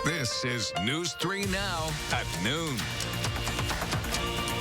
This is News 3 Now at noon.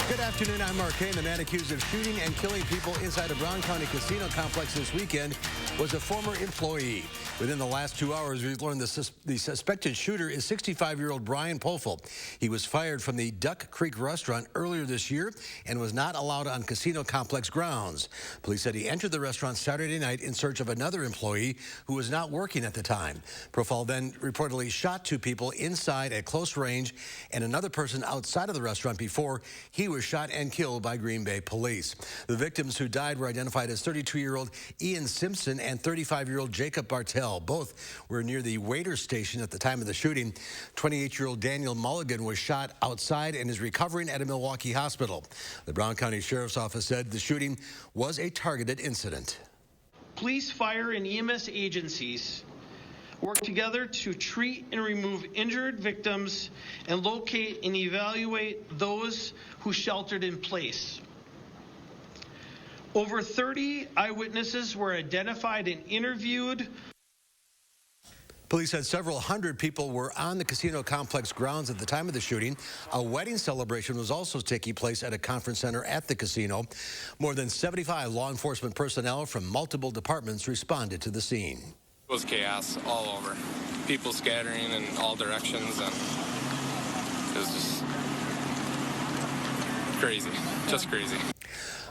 Good afternoon, I'm Mark Kane. The man accused of shooting and killing people inside a Brown County casino complex this weekend was a former employee. Within the last 2 hours, we've learned the suspected shooter is 65-year-old Brian Poffel. He was fired from the Duck Creek restaurant earlier this year and was not allowed on casino complex grounds. Police said he entered the restaurant Saturday night in search of another employee who was not working at the time. Poffel then reportedly shot 2 people inside at close range and another person outside of the restaurant before he was shot and killed by Green Bay police. The victims who died were identified as 32-year-old Ian Simpson and 35-year-old Jacob Bartell. Both were near the waiter station at the time of the shooting. 28-year-old Daniel Mulligan was shot outside and is recovering at a Milwaukee hospital. The Brown County Sheriff's Office said the shooting was a targeted incident. Police, fire, and EMS agencies work together to treat and remove injured victims and locate and evaluate those who sheltered in place. Over 30 eyewitnesses were identified and interviewed. Police said several hundred people were on the casino complex grounds at the time of the shooting. A wedding celebration was also taking place at a conference center at the casino. More than 75 law enforcement personnel from multiple departments responded to the scene. It was chaos all over. People scattering in all directions, and it was just crazy, just crazy.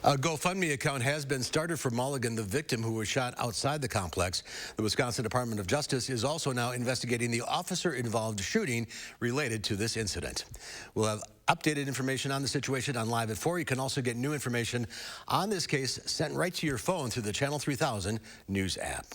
A GoFundMe account has been started for Mulligan, the victim who was shot outside the complex. The Wisconsin Department of Justice is also now investigating the officer-involved shooting related to this incident. We'll have updated information on the situation on Live at 4. You can also get new information on this case sent right to your phone through the Channel 3000 News app.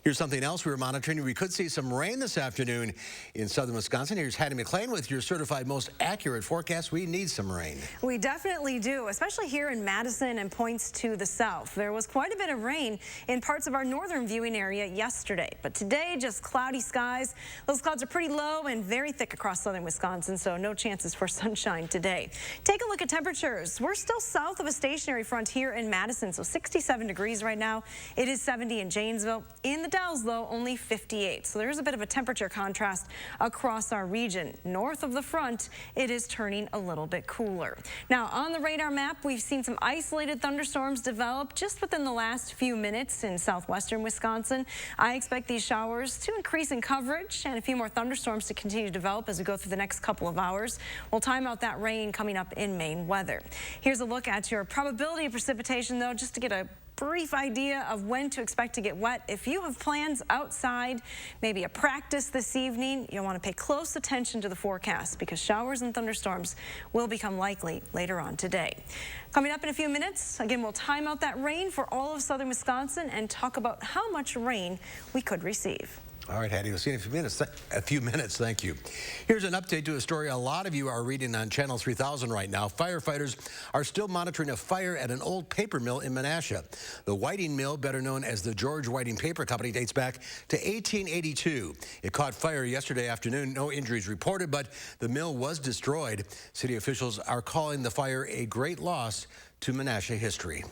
Here's something else we were monitoring. We could see some rain this afternoon in southern Wisconsin. Here's Hattie McLean with your certified most accurate forecast. We need some rain. We definitely do, especially here in Madison and points to the south. There was quite a bit of rain in parts of our northern viewing area yesterday, but today just cloudy skies. Those clouds are pretty low and very thick across southern Wisconsin, so no chances for sunshine today. Take a look at temperatures. We're still south of a stationary front here in Madison, so 67 degrees right now. It is 70 in Janesville. In the Dalles, though, only 58. So there's a bit of a temperature contrast across our region. North of the front, it is turning a little bit cooler. Now, on the radar map, we've seen some isolated thunderstorms develop just within the last few minutes in southwestern Wisconsin. I expect these showers to increase in coverage and a few more thunderstorms to continue to develop as we go through the next couple of hours. We'll time out that rain coming up in Maine weather. Here's a look at your probability of precipitation, though, just to get a brief idea of when to expect to get wet. If you have plans outside, maybe a practice this evening, you'll want to pay close attention to the forecast because showers and thunderstorms will become likely later on today. Coming up in a few minutes, again, we'll time out that rain for all of southern Wisconsin and talk about how much rain we could receive. All right, Hattie, we'll see you in a few minutes. Thank you. Here's an update to a story a lot of you are reading on Channel 3000 right now. Firefighters are still monitoring a fire at an old paper mill in Menasha. The Whiting Mill, better known as the George Whiting Paper Company, dates back to 1882. It caught fire yesterday afternoon. No injuries reported, but the mill was destroyed. City officials are calling the fire a great loss to Menasha history.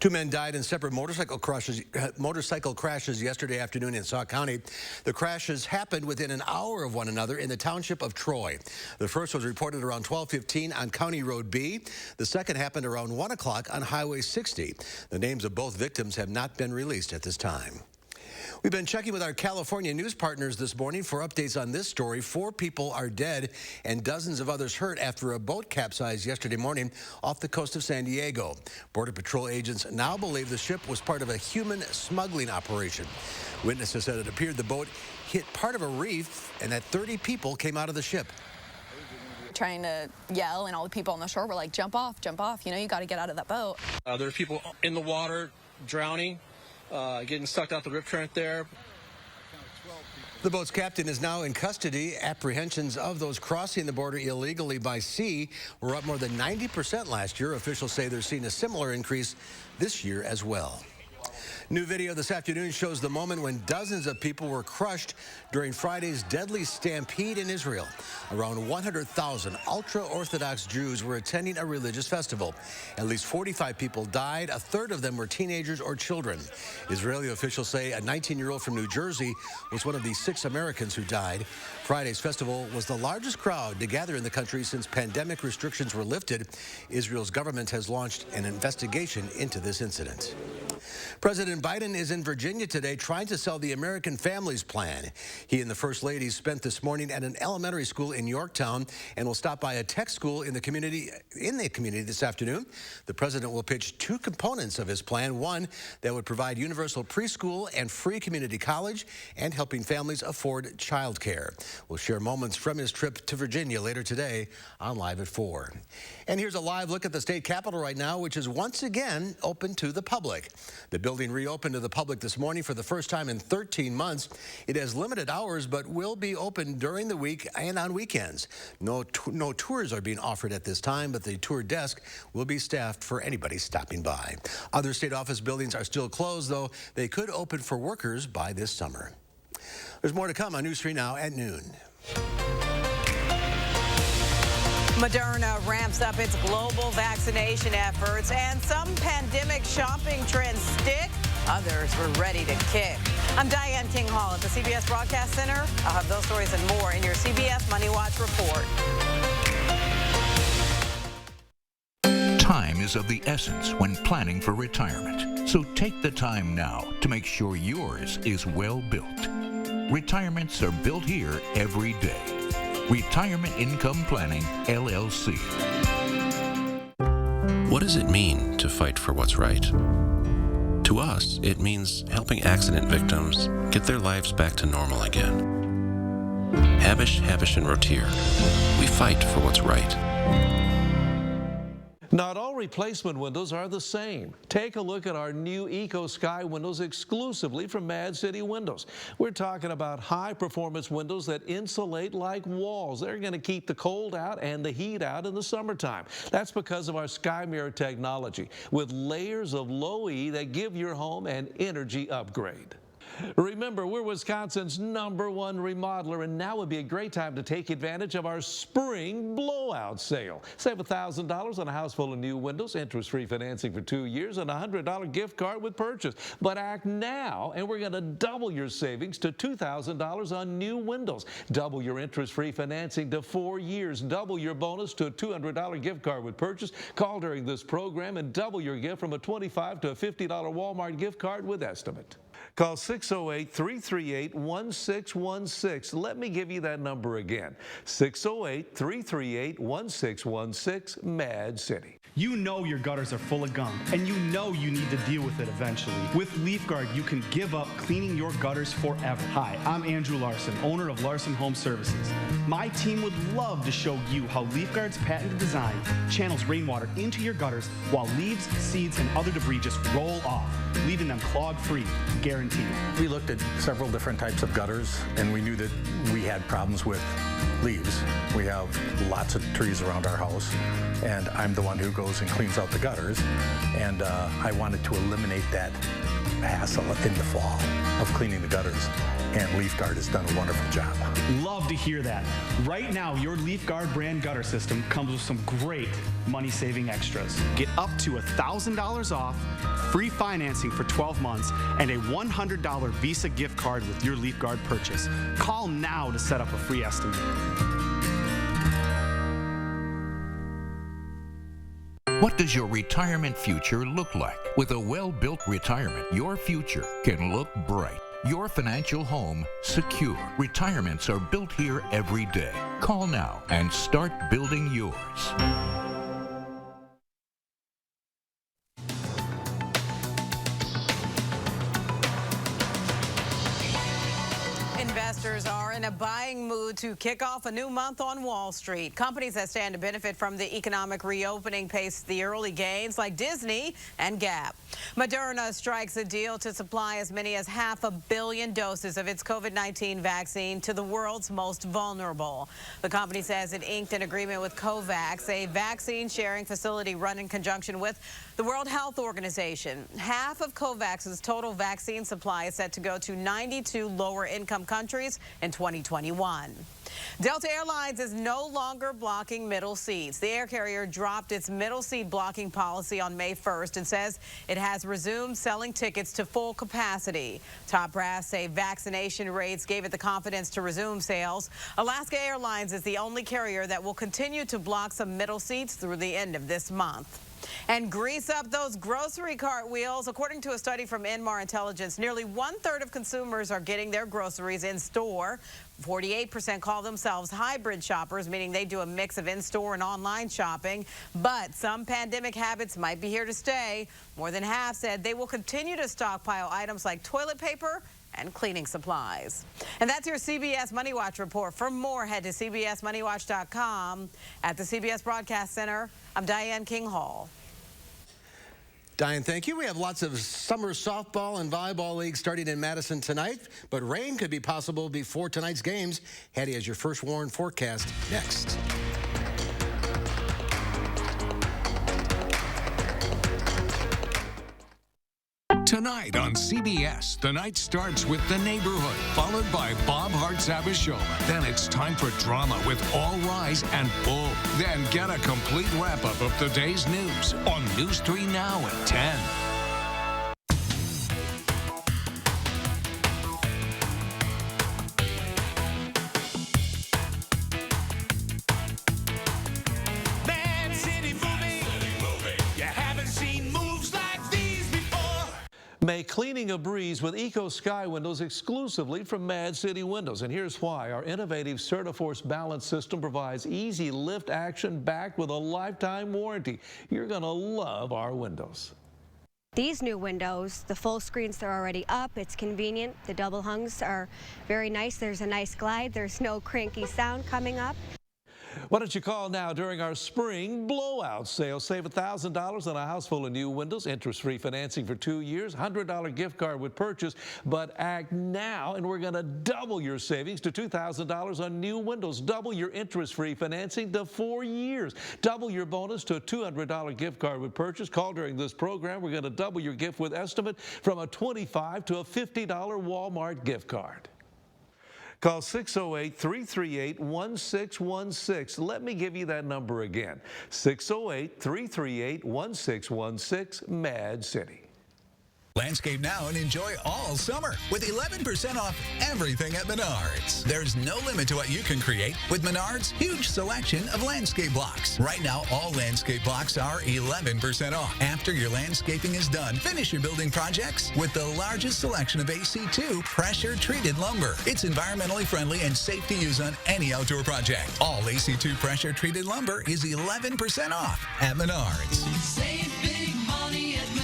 2 men died in separate motorcycle crashes yesterday afternoon in Sauk County. The crashes happened within an hour of one another in the township of Troy. The first was reported around 12:15 on County Road B. The second happened around 1 o'clock on Highway 60. The names of both victims have not been released at this time. We've been checking with our California news partners this morning for updates on this story. 4 people are dead and dozens of others hurt after a boat capsized yesterday morning off the coast of San Diego. Border Patrol agents now believe the ship was part of a human smuggling operation. Witnesses said it appeared the boat hit part of a reef and that 30 people came out of the ship. Trying to yell, and all the people on the shore were like, jump off, you know, you got to get out of that boat. There are people in the water drowning. Getting sucked out the rip current there. The boat's captain is now in custody. Apprehensions of those crossing the border illegally by sea were up more than 90% last year. Officials say they're seeing a similar increase this year as well. New video this afternoon shows the moment when dozens of people were crushed during Friday's deadly stampede in Israel. Around 100,000 ultra-Orthodox Jews were attending a religious festival. At least 45 people died. A third of them were teenagers or children. Israeli officials say a 19-year-old from New Jersey was one of the 6 Americans who died. Friday's festival was the largest crowd to gather in the country since pandemic restrictions were lifted. Israel's government has launched an investigation into this incident. President Biden is in Virginia today trying to sell the American Families Plan. He and the First Lady spent this morning at an elementary school in Yorktown and will stop by a tech school in the community this afternoon. The president will pitch 2 components of his plan. One that would provide universal preschool and free community college and helping families afford child care. We'll share moments from his trip to Virginia later today on Live at 4. And here's a live look at the state capitol right now, which is once again open to the public. The building reopened to the public this morning for the first time in 13 months. It has limited hours, but will be open during the week and on weekends. No tours are being offered at this time, but the tour desk will be staffed for anybody stopping by. Other state office buildings are still closed, though they could open for workers by this summer. There's more to come on News 3 Now at noon. Moderna ramps up its global vaccination efforts, and some pandemic shopping trends stick. Others were ready to kick. I'm Diane King Hall at the CBS Broadcast Center. I'll have those stories and more in your CBS Money Watch report. Time is of the essence when planning for retirement. So take the time now to make sure yours is well built. Retirements are built here every day. Retirement Income Planning, LLC. What does it mean to fight for what's right? To us, it means helping accident victims get their lives back to normal again. Habish, and Rotier. We fight for what's right. Not all replacement windows are the same. Take a look at our new Eco Sky windows exclusively from Mad City Windows. We're talking about high-performance windows that insulate like walls. They're going to keep the cold out and the heat out in the summertime. That's because of our Sky Mirror technology with layers of low E that give your home an energy upgrade. Remember, we're Wisconsin's #1 remodeler, and now would be a great time to take advantage of our spring blowout sale. Save $1,000 on a house full of new windows, interest-free financing for 2 years, and a $100 gift card with purchase. But act now, and we're going to double your savings to $2,000 on new windows. Double your interest-free financing to 4 years. Double your bonus to a $200 gift card with purchase. Call during this program and double your gift from a $25 to a $50 Walmart gift card with estimate. Call 608-338-1616. Let me give you that number again. 608-338-1616, Mad City. You know your gutters are full of gunk, and you know you need to deal with it eventually. With LeafGuard, you can give up cleaning your gutters forever. Hi, I'm Andrew Larson, owner of Larson Home Services. My team would love to show you how LeafGuard's patented design channels rainwater into your gutters while leaves, seeds, and other debris just roll off, leaving them clog-free, guaranteed. We looked at several different types of gutters, and we knew that we had problems with leaves. We have lots of trees around our house, and I'm the one who goes and cleans out the gutters, and I wanted to eliminate that hassle in the fall of cleaning the gutters, and LeafGuard has done a wonderful job. Love to hear that. Right now, your LeafGuard brand gutter system comes with some great money-saving extras. Get up to $1,000 off, free financing for 12 months, and a $100 Visa gift card with your LeafGuard purchase. Call now to set up a free estimate. What does your retirement future look like? With a well-built retirement, your future can look bright. Your financial home secure. Retirements are built here every day. Call now and start building yours. Investors are in a buying mood to kick off a new month on Wall Street. Companies that stand to benefit from the economic reopening pace the early gains, like Disney and Gap. Moderna strikes a deal to supply as many as 500 million doses of its COVID-19 vaccine to the world's most vulnerable. The company says it inked an agreement with COVAX, a vaccine sharing facility run in conjunction with the World Health Organization. Half of COVAX's total vaccine supply is set to go to 92 lower-income countries in 2021. Delta Airlines is no longer blocking middle seats. The air carrier dropped its middle seat blocking policy on May 1st and says it has resumed selling tickets to full capacity. Top brass say vaccination rates gave it the confidence to resume sales. Alaska Airlines is the only carrier that will continue to block some middle seats through the end of this month. And grease up those grocery cart wheels. According to a study from Inmar Intelligence, nearly 1/3 of consumers are getting their groceries in store. 48% call themselves hybrid shoppers, meaning they do a mix of in-store and online shopping. But some pandemic habits might be here to stay. More than half said they will continue to stockpile items like toilet paper and cleaning supplies. And that's your CBS Money Watch report. For more, head to cbsmoneywatch.com. At the CBS Broadcast Center, I'm Diane King Hall. Diane, thank you. We have lots of summer softball and volleyball leagues starting in Madison tonight, but rain could be possible before tonight's games. Hattie has your first warn forecast next. Tonight on CBS, the night starts with The Neighborhood, followed by Bob Hart's Abishola. Then it's time for drama with All Rise and Bull. Then get a complete wrap-up of the day's news on News 3 Now at 10. Make cleaning a breeze with Eco Sky windows exclusively from Mad City Windows. And here's why. Our innovative Certaforce balance system provides easy lift action backed with a lifetime warranty. You're going to love our windows. These new windows, the full screens, they're already up. It's convenient. The double hungs are very nice. There's a nice glide. There's no cranky sound coming up. Why don't you call now during our spring blowout sale? Save $1,000 on a house full of new windows, interest-free financing for 2 years, $100 gift card with purchase. But act now, and we're going to double your savings to $2,000 on new windows. Double your interest-free financing to 4 years. Double your bonus to a $200 gift card with purchase. Call during this program. We're going to double your gift with estimate from a $25 to a $50 Walmart gift card. Call 608-338-1616. Let me give you that number again. 608-338-1616, Mad City. Landscape now and enjoy all summer with 11% off everything at Menards. There's no limit to what you can create with Menards' huge selection of landscape blocks. Right now, all landscape blocks are 11% off. After your landscaping is done, finish your building projects with the largest selection of AC2 pressure-treated lumber. It's environmentally friendly and safe to use on any outdoor project. All AC2 pressure-treated lumber is 11% off at Menards. Save big money at Menards.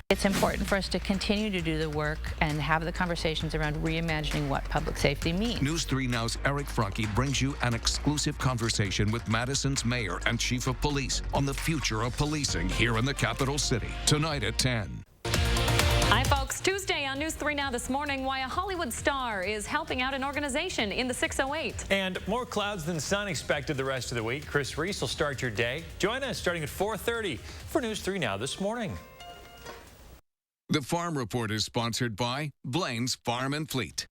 It's important for us to continue to do the work and have the conversations around reimagining what public safety means. News 3 Now's Eric Franke brings you an exclusive conversation with Madison's mayor and chief of police on the future of policing here in the capital city. Tonight at 10. Hi, folks. Tuesday on News 3 Now this morning, why a Hollywood star is helping out an organization in the 608. And more clouds than sun expected the rest of the week. Chris Reese will start your day. Join us starting at 4:30 for News 3 Now this morning. The Farm Report is sponsored by Blaine's Farm and Fleet.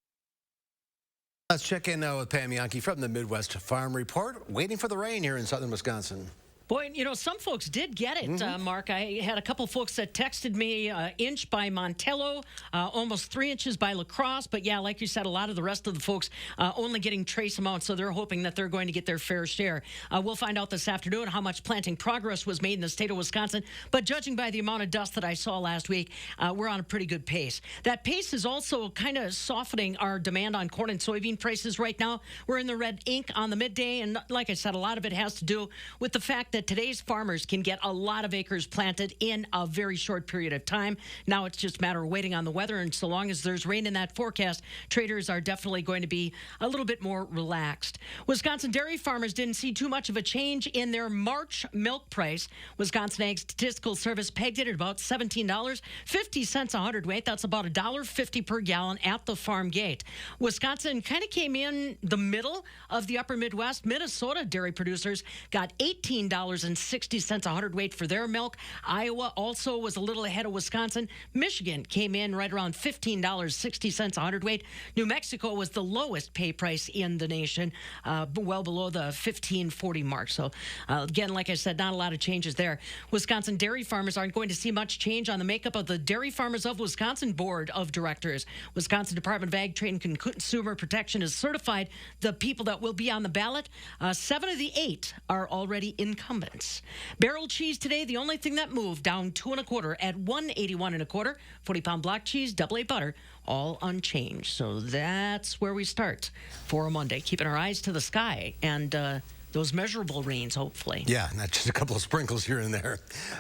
Let's check in now with Pam Yankee from the Midwest Farm Report. Waiting for the rain here in southern Wisconsin. Boy, you know, some folks did get it, Mark. I had a couple folks that texted me inch by Montello, almost 3 inches by La Crosse. But, yeah, like you said, a lot of the rest of the folks only getting trace amounts, so they're hoping that they're going to get their fair share. We'll find out this afternoon how much planting progress was made in the state of Wisconsin. But judging by the amount of dust that I saw last week, we're on a pretty good pace. That pace is also kind of softening our demand on corn and soybean prices right now. We're in the red ink on the midday, and like I said, a lot of it has to do with the fact that today's farmers can get a lot of acres planted in a very short period of time. Now it's just a matter of waiting on the weather, and so long as there's rain in that forecast, traders are definitely going to be a little bit more relaxed. Wisconsin dairy farmers didn't see too much of a change in their March milk price. Wisconsin Ag Statistical Service pegged it at about $17.50 a hundredweight. That's about $1.50 per gallon at the farm gate. Wisconsin kind of came in the middle of the upper Midwest. Minnesota dairy producers got $18.60 a hundredweight for their milk. Iowa also was a little ahead of Wisconsin. Michigan came in right around $15.60 a hundredweight. New Mexico was the lowest pay price in the nation, well below the $15.40 mark. So again, like I said, not a lot of changes there. Wisconsin dairy farmers aren't going to see much change on the makeup of the Dairy Farmers of Wisconsin Board of Directors. Wisconsin Department of Ag, Trade, and Consumer Protection has certified the people that will be on the ballot. 7 of the 8 are already incumbents. Barrel cheese today, the only thing that moved, down 2 1/4 at $1.81 1/4. 40-pound block cheese, AA butter, all unchanged. So that's where we start for a Monday. Keeping our eyes to the sky and those measurable rains, hopefully. Yeah, not just a couple of sprinkles here and there.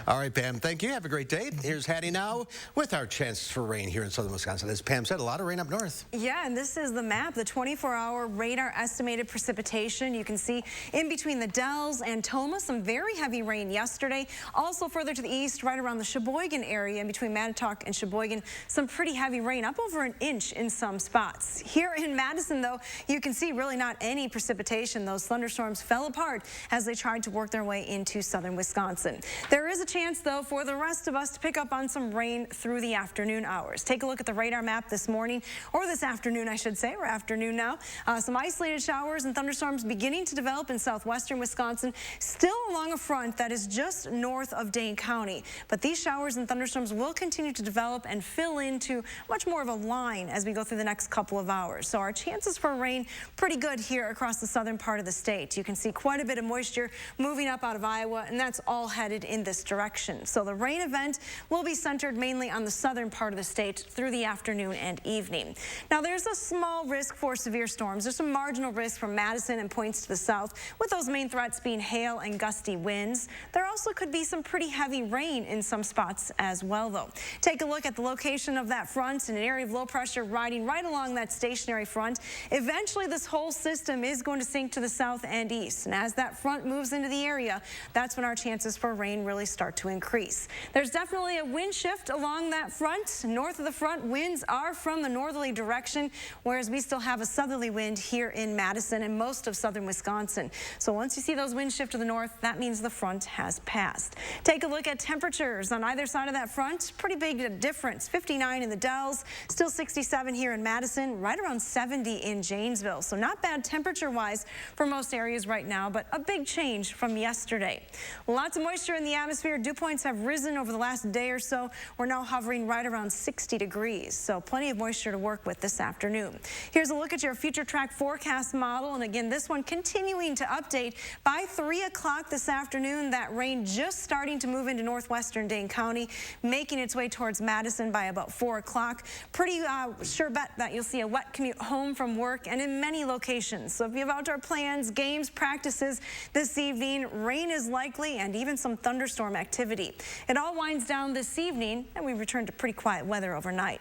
All right, Pam, thank you. Have a great day. Here's Hattie now with our chances for rain here in southern Wisconsin. As Pam said, a lot of rain up north. Yeah, and this is the map, the 24-hour radar estimated precipitation. You can see in between the Dells and Toma, some very heavy rain yesterday. Also further to the east, right around the Sheboygan area, in between Manitowoc and Sheboygan, some pretty heavy rain, up over an inch in some spots. Here in Madison, though, you can see really not any precipitation. Those thunderstorms fell apart as they tried to work their way into southern Wisconsin. There is a chance, though, for the rest of us to pick up on some rain through the afternoon hours. Take a look at the radar map this morning, or this afternoon, I should say. We're afternoon now. Some isolated showers and thunderstorms beginning to develop in southwestern Wisconsin, still along a front that is just north of Dane County. But these showers and thunderstorms will continue to develop and fill into much more of a line as we go through the next couple of hours. So our chances for rain pretty good here across the southern part of the state. You can see quite a bit of moisture moving up out of Iowa, and that's all headed in this direction. So the rain event will be centered mainly on the southern part of the state through the afternoon and evening. Now, there's a small risk for severe storms. There's some marginal risk from Madison and points to the south, with those main threats being hail and gusty winds. There also could be some pretty heavy rain in some spots as well, though. Take a look at the location of that front, and an area of low pressure riding right along that stationary front. Eventually, this whole system is going to sink to the south and east. And as that front moves into the area, that's when our chances for rain really start to increase. There's definitely a wind shift along that front. North of the front, winds are from the northerly direction, whereas we still have a southerly wind here in Madison and most of southern Wisconsin. So once you see those winds shift to the north, that means the front has passed. Take a look at temperatures on either side of that front. Pretty big difference. 59 in the Dells, still 67 here in Madison, right around 70 in Janesville. So not bad temperature-wise for most areas right now, but a big change from yesterday. Lots of moisture in the atmosphere. Dew points have risen over the last day or so. We're now hovering right around 60 degrees, so plenty of moisture to work with this afternoon. Here's a look at your future track forecast model, and again, this one continuing to update. By 3 o'clock this afternoon, that rain just starting to move into northwestern Dane County, making its way towards Madison by about 4 o'clock. Pretty sure bet that you'll see a wet commute home from work and in many locations. So if you have outdoor plans, games, practices this evening, rain is likely and even some thunderstorm activity. It all winds down this evening and we return to pretty quiet weather overnight.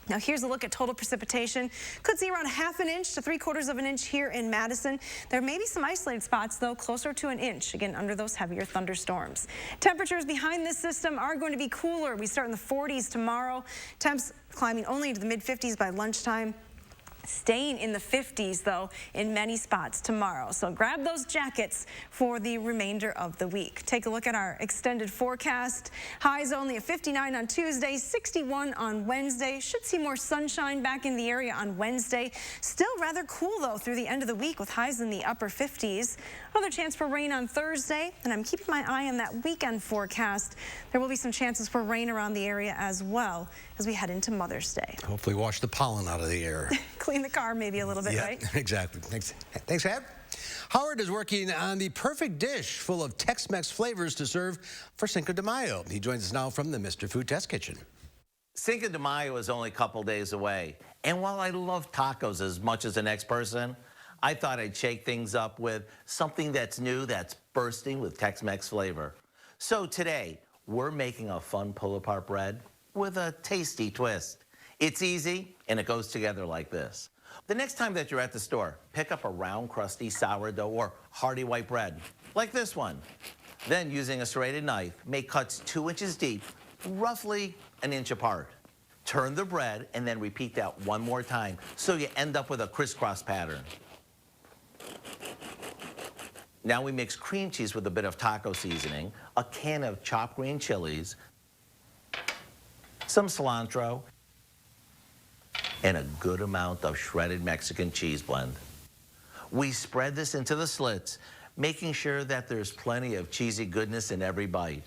Now here's a look at total precipitation. Could see around 1/2 inch to 3/4 of an inch here in Madison. There may be some isolated spots though closer to an inch, again under those heavier thunderstorms. Temperatures behind this system are going to be cooler. We start in the 40s tomorrow. Temps climbing only into the mid-50s by lunchtime. Staying in the 50s, though, in many spots tomorrow. So grab those jackets for the remainder of the week. Take a look at our extended forecast. Highs only at 59 on Tuesday, 61 on Wednesday. Should see more sunshine back in the area on Wednesday. Still rather cool, though, through the end of the week with highs in the upper 50s. Another chance for rain on Thursday, and I'm keeping my eye on that weekend forecast. There will be some chances for rain around the area as well as we head into Mother's Day. Hopefully wash the pollen out of the air. Clean the car maybe a little bit, yeah, right? Exactly. Thanks, Ab. Howard is working on the perfect dish full of Tex-Mex flavors to serve for Cinco de Mayo. He joins us now from the Mr. Food Test Kitchen. Cinco de Mayo is only a couple days away. And while I love tacos as much as the next person, I thought I'd shake things up with something that's new, that's bursting with Tex-Mex flavor. So today, we're making a fun pull-apart bread with a tasty twist. It's easy, and it goes together like this. The next time that you're at the store, pick up a round, crusty sourdough or hearty white bread, like this one. Then, using a serrated knife, make cuts 2 inches deep, roughly an inch apart. Turn the bread and then repeat that one more time so you end up with a crisscross pattern. Now we mix cream cheese with a bit of taco seasoning, a can of chopped green chilies, some cilantro, and a good amount of shredded Mexican cheese blend. We spread this into the slits, making sure that there's plenty of cheesy goodness in every bite.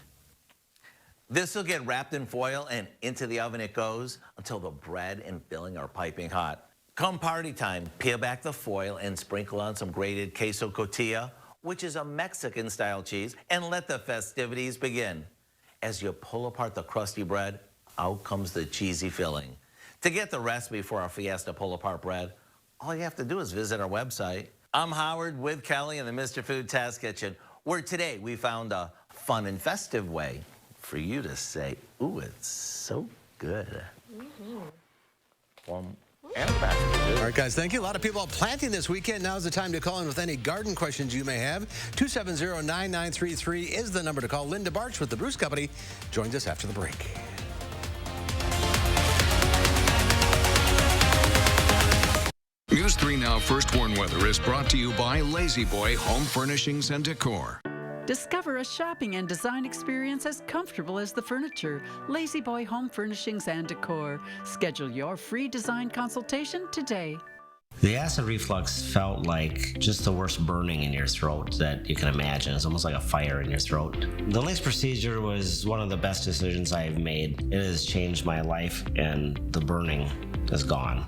This will get wrapped in foil and into the oven it goes until the bread and filling are piping hot. Come party time, peel back the foil and sprinkle on some grated queso cotija, which is a Mexican-style cheese, and let the festivities begin. As you pull apart the crusty bread, out comes the cheesy filling. To get the recipe for our Fiesta pull-apart bread, all you have to do is visit our website. I'm Howard with Kelly in the Mr. Food Test Kitchen, where today we found a fun and festive way for you to say, ooh, it's so good. And fast. All right, guys, thank you. A lot of people out planting this weekend. Now's the time to call in with any garden questions you may have. 270-9933 is the number to call. Linda Barch with the Bruce Company joins us after the break. News 3 Now First Warn Weather is brought to you by Lazy Boy Home Furnishings and Decor. Discover a shopping and design experience as comfortable as the furniture. Lazy Boy Home Furnishings and Decor. Schedule your free design consultation today. The acid reflux felt like just the worst burning in your throat that you can imagine. It's almost like a fire in your throat. The LINX procedure was one of the best decisions I've made. It has changed my life, and the burning is gone.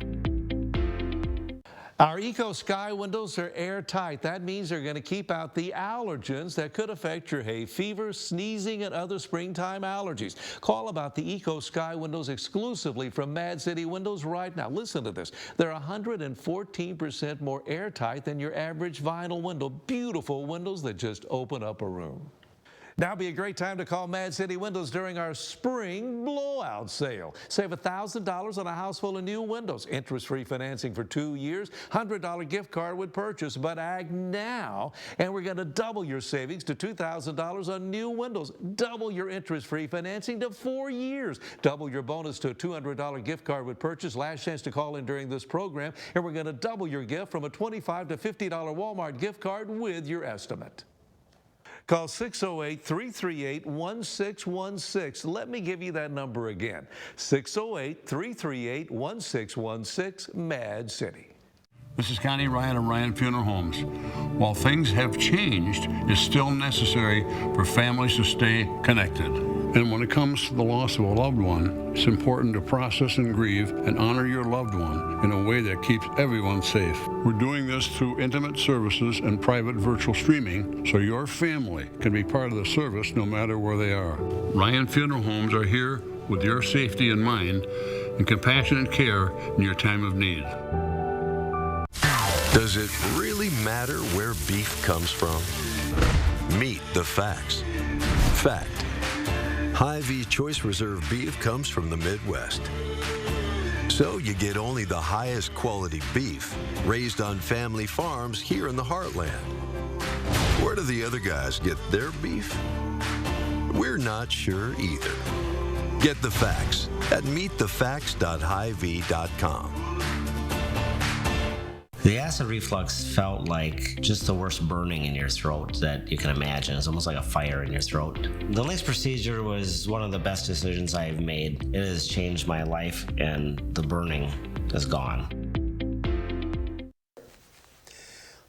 Our Eco Sky windows are airtight. That means they're going to keep out the allergens that could affect your hay fever, sneezing, and other springtime allergies. Call about the Eco Sky windows exclusively from Mad City Windows right now. Listen to this. They're 114% more airtight than your average vinyl window. Beautiful windows that just open up a room. Now be a great time to call Mad City Windows during our spring blowout sale. Save $1,000 on a house full of new windows. Interest-free financing for 2 years. $100 gift card with purchase. But act now, and we're going to double your savings to $2,000 on new windows. Double your interest-free financing to 4 years. Double your bonus to a $200 gift card with purchase. Last chance to call in during this program. And we're going to double your gift from a $25 to $50 Walmart gift card with your estimate. Call 608-338-1616. Let me give you that number again. 608-338-1616, Mad City. This is Connie Ryan of Ryan Funeral Homes. While things have changed, it's still necessary for families to stay connected. And when it comes to the loss of a loved one, it's important to process and grieve and honor your loved one in a way that keeps everyone safe. We're doing this through intimate services and private virtual streaming so your family can be part of the service no matter where they are. Ryan Funeral Homes are here with your safety in mind and compassionate care in your time of need. Does it really matter where beef comes from? Meet the facts. Fact. Hy-Vee Choice Reserve beef comes from the Midwest. So you get only the highest quality beef raised on family farms here in the heartland. Where do the other guys get their beef? We're not sure either. Get the facts at meetthefacts.hyvee.com. The acid reflux felt like just the worst burning in your throat that you can imagine. It's almost like a fire in your throat. The LINX procedure was one of the best decisions I've made. It has changed my life, and the burning is gone.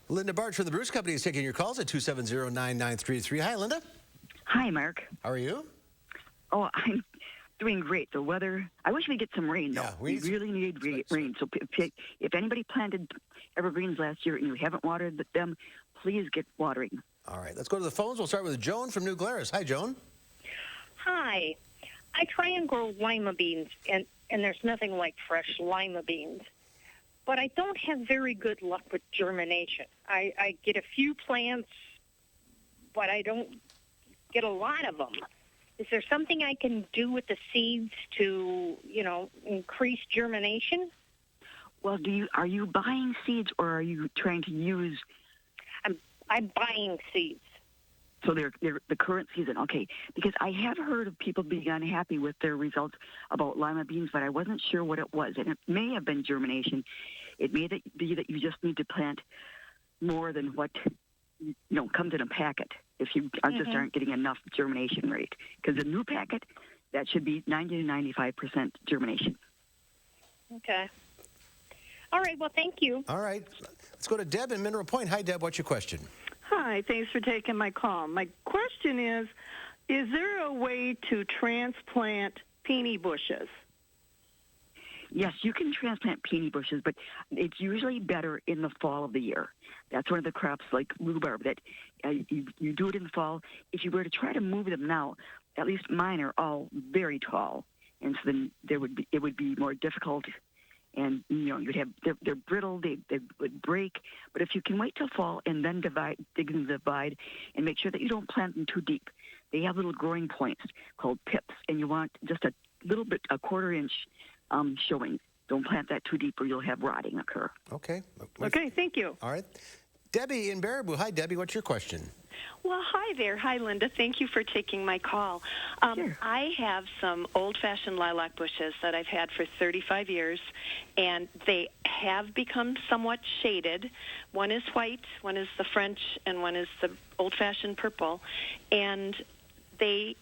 Linda Barch from the Bruce Company is taking your calls at 270-9933. Hi, Linda. Hi, Mark. How are you? Oh, I'm doing great. The weather, I wish we'd get some rain, though. Yeah, we really need rain. So if anybody planted evergreens last year and you haven't watered them, please get watering. All right, let's go to the phones. We'll start with Joan from New Glarus. Hi, Joan. Hi. I try and grow lima beans, and there's nothing like fresh lima beans. But I don't have very good luck with germination. I get a few plants but I don't get a lot of them. Is there something I can do with the seeds to, increase germination? Well, are you buying seeds or are you trying to use? I'm buying seeds. So they're the current season, okay? Because I have heard of people being unhappy with their results about lima beans, but I wasn't sure what it was, and it may have been germination. It may be that you just need to plant more than what comes in a packet if you just aren't getting enough germination rate. Because the new packet, that should be 90 to 95% germination. Okay. All right. Well, thank you. All right. Let's go to Deb in Mineral Point. Hi, Deb. What's your question? Hi, thanks for taking my call. My question is there a way to transplant peony bushes? Yes, you can transplant peony bushes, but it's usually better in the fall of the year. That's one of the crops like rhubarb that you do it in the fall. If you were to try to move them now, at least mine are all very tall, and so then it would be more difficult. And you'd have they're brittle, they would break. But if you can wait till fall and then dig and divide, and make sure that you don't plant them too deep. They have little growing points called pips, and you want just a little bit, a quarter-inch showing. Don't plant that too deep, or you'll have rotting occur. Okay. Okay, thank you. All right, Debbie in Baraboo. Hi, Debbie. What's your question? Well, hi there. Hi, Linda. Thank you for taking my call. Sure. I have some old-fashioned lilac bushes that I've had for 35 years, and they have become somewhat shaded. One is white, one is the French, and one is the old-fashioned purple. And they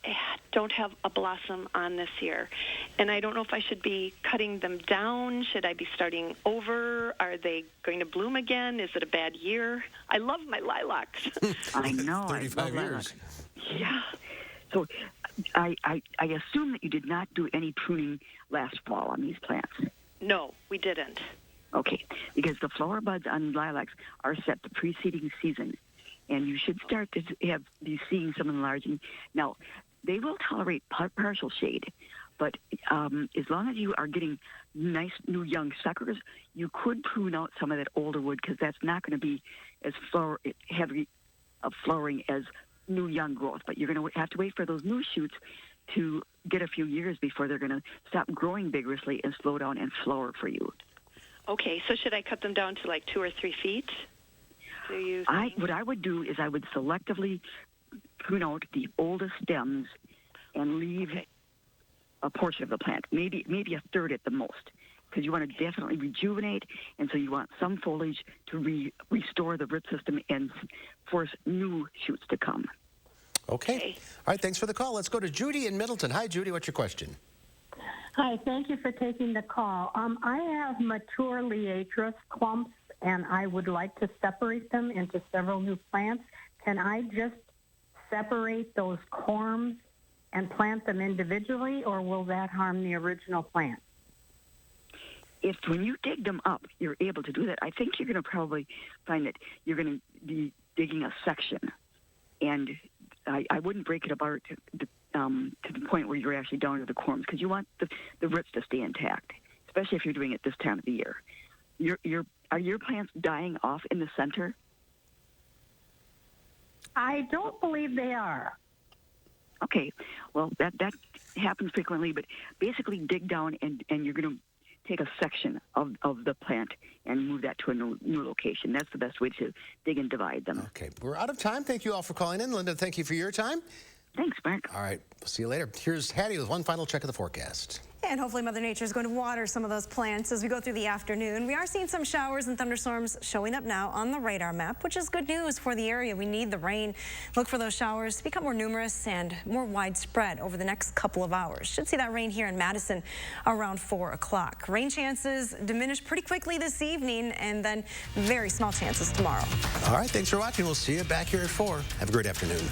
don't have a blossom on this year. And I don't know if I should be cutting them down. Should I be starting over? Are they going to bloom again? Is it a bad year? I love my lilacs. I know. 35 years. Yeah. So I assume that you did not do any pruning last fall on these plants. No, we didn't. Okay, because the flower buds on lilacs are set the preceding season. And you should start to be seeing some enlarging. Now, they will tolerate partial shade, but as long as you are getting nice new young suckers, you could prune out some of that older wood because that's not going to be as heavy of flowering as new young growth. But you're going to have to wait for those new shoots to get a few years before they're going to stop growing vigorously and slow down and flower for you. Okay, so should I cut them down to like 2 or 3 feet? What I would do is I would selectively prune out the oldest stems and leave a portion of the plant, maybe a third at the most, because you want to definitely rejuvenate, and so you want some foliage to restore the root system and force new shoots to come. Okay. All right, thanks for the call. Let's go to Judy in Middleton. Hi, Judy. What's your question? Hi, thank you for taking the call. I have mature liatris clumps, and I would like to separate them into several new plants. Can I just separate those corms and plant them individually, or will that harm the original plant? If when you dig them up, you're able to do that, I think you're going to probably find that you're going to be digging a section. And I wouldn't break it apart to the point where you're actually down to the corms, because you want the roots to stay intact, especially if you're doing it this time of the year. Are your plants dying off in the center? I don't believe they are. Okay, well, that happens frequently, but basically dig down and you're going to take a section of the plant and move that to a new location. That's the best way to dig and divide them. Okay, we're out of time. Thank you all for calling in. Linda, thank you for your time. Thanks, Mark. All right, we'll see you later. Here's Hattie with one final check of the forecast. And hopefully Mother Nature is going to water some of those plants as we go through the afternoon. We are seeing some showers and thunderstorms showing up now on the radar map, which is good news for the area. We need the rain. Look for those showers to become more numerous and more widespread over the next couple of hours. Should see that rain here in Madison around 4 o'clock. Rain chances diminish pretty quickly this evening, and then very small chances tomorrow. All right, thanks for watching. We'll see you back here at 4. Have a great afternoon.